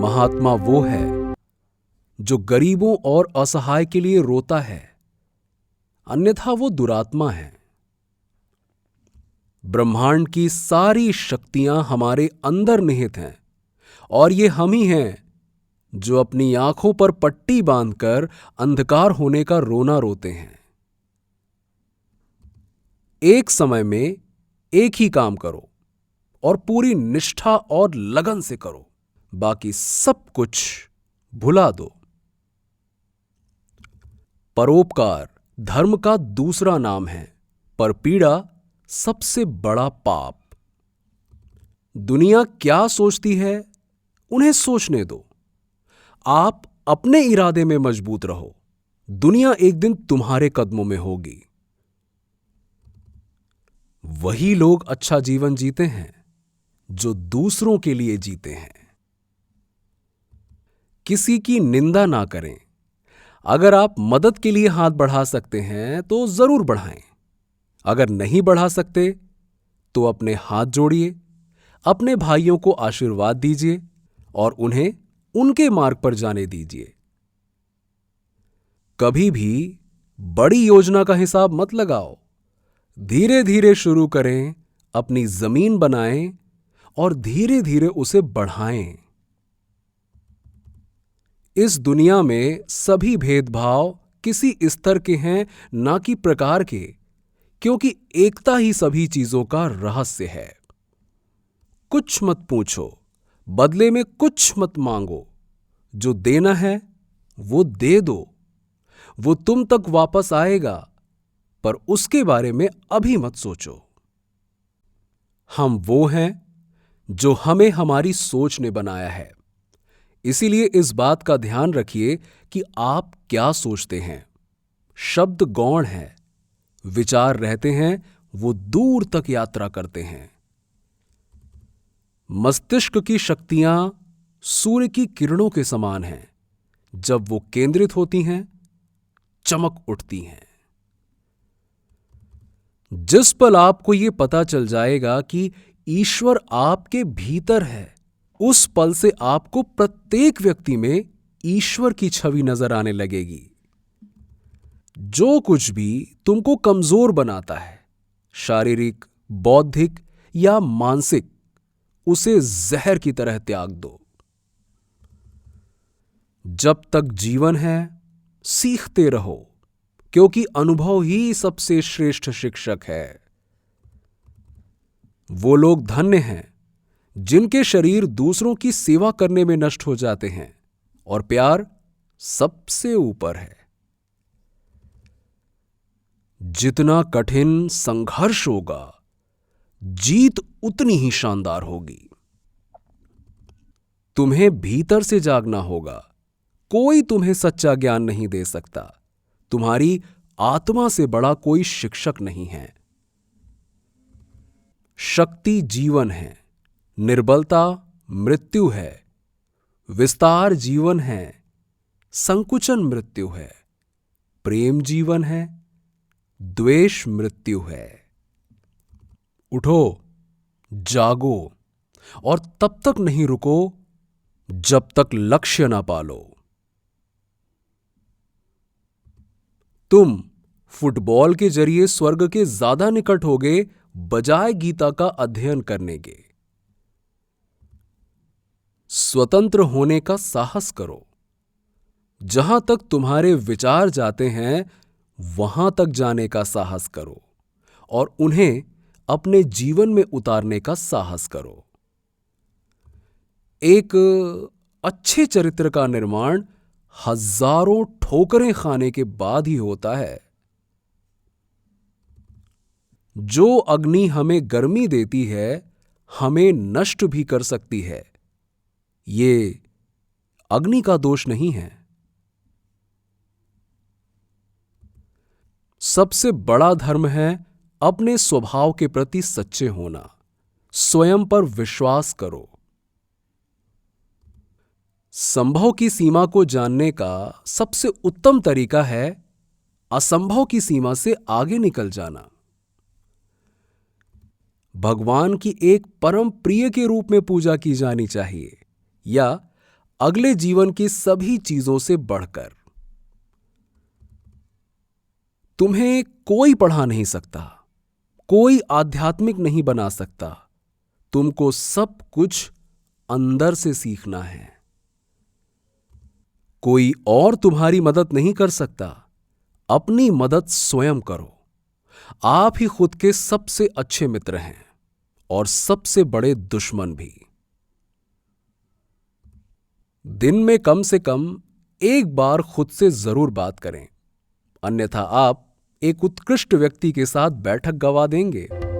महात्मा वो है जो गरीबों और असहाय के लिए रोता है, अन्यथा वो दुरात्मा है। ब्रह्मांड की सारी शक्तियां हमारे अंदर निहित हैं और ये हम ही हैं जो अपनी आंखों पर पट्टी बांधकर अंधकार होने का रोना रोते हैं। एक समय में एक ही काम करो और पूरी निष्ठा और लगन से करो, बाकी सब कुछ भुला दो। परोपकार धर्म का दूसरा नाम है, पर पीड़ा सबसे बड़ा पाप। दुनिया क्या सोचती है उन्हें सोचने दो। आप अपने इरादे में मजबूत रहो, दुनिया एक दिन तुम्हारे कदमों में होगी। वही लोग अच्छा जीवन जीते हैं जो दूसरों के लिए जीते हैं। किसी की निंदा ना करें। अगर आप मदद के लिए हाथ बढ़ा सकते हैं तो जरूर बढ़ाएं। अगर नहीं बढ़ा सकते तो अपने हाथ जोड़िए, अपने भाइयों को आशीर्वाद दीजिए और उन्हें उनके मार्ग पर जाने दीजिए। कभी भी बड़ी योजना का हिसाब मत लगाओ। धीरे धीरे शुरू करें, अपनी जमीन बनाएं और धीरे धीरे उसे बढ़ाएं। इस दुनिया में सभी भेदभाव किसी स्तर के हैं, ना कि प्रकार के, क्योंकि एकता ही सभी चीजों का रहस्य है। कुछ मत पूछो, बदले में कुछ मत मांगो। जो देना है वो दे दो। वो तुम तक वापस आएगा, पर उसके बारे में अभी मत सोचो। हम वो हैं जो हमें हमारी सोच ने बनाया है। इसीलिए इस बात का ध्यान रखिए कि आप क्या सोचते हैं। शब्द गौण है, विचार रहते हैं, वो दूर तक यात्रा करते हैं। मस्तिष्क की शक्तियां सूर्य की किरणों के समान हैं। जब वो केंद्रित होती हैं, चमक उठती हैं। जिस पल आपको यह पता चल जाएगा कि ईश्वर आपके भीतर है, उस पल से आपको प्रत्येक व्यक्ति में ईश्वर की छवि नजर आने लगेगी। जो कुछ भी तुमको कमजोर बनाता है, शारीरिक, बौद्धिक या मानसिक, उसे जहर की तरह त्याग दो। जब तक जीवन है सीखते रहो, क्योंकि अनुभव ही सबसे श्रेष्ठ शिक्षक है। वो लोग धन्य हैं जिनके शरीर दूसरों की सेवा करने में नष्ट हो जाते हैं और प्यार सबसे ऊपर है। जितना कठिन संघर्ष होगा, जीत उतनी ही शानदार होगी। तुम्हें भीतर से जागना होगा। कोई तुम्हें सच्चा ज्ञान नहीं दे सकता। तुम्हारी आत्मा से बड़ा कोई शिक्षक नहीं है। शक्ति जीवन है, निर्बलता मृत्यु है, विस्तार जीवन है, संकुचन मृत्यु है, प्रेम जीवन है, द्वेष मृत्यु है। उठो, जागो और तब तक नहीं रुको जब तक लक्ष्य ना पालो। तुम फुटबॉल के जरिए स्वर्ग के ज्यादा निकट होगे बजाय गीता का अध्ययन करने के। स्वतंत्र होने का साहस करो। जहां तक तुम्हारे विचार जाते हैं, वहां तक जाने का साहस करो और उन्हें अपने जीवन में उतारने का साहस करो। एक अच्छे चरित्र का निर्माण हजारों ठोकरें खाने के बाद ही होता है। जो अग्नि हमें गर्मी देती है, हमें नष्ट भी कर सकती है। ये अग्नि का दोष नहीं है। सबसे बड़ा धर्म है अपने स्वभाव के प्रति सच्चे होना। स्वयं पर विश्वास करो। संभव की सीमा को जानने का सबसे उत्तम तरीका है असंभव की सीमा से आगे निकल जाना। भगवान की एक परम प्रिय के रूप में पूजा की जानी चाहिए या अगले जीवन की सभी चीजों से बढ़कर। तुम्हें कोई पढ़ा नहीं सकता, कोई आध्यात्मिक नहीं बना सकता। तुमको सब कुछ अंदर से सीखना है। कोई और तुम्हारी मदद नहीं कर सकता। अपनी मदद स्वयं करो। आप ही खुद के सबसे अच्छे मित्र हैं और सबसे बड़े दुश्मन भी। दिन में कम से कम एक बार खुद से जरूर बात करें, अन्यथा आप एक उत्कृष्ट व्यक्ति के साथ बैठक गंवा देंगे।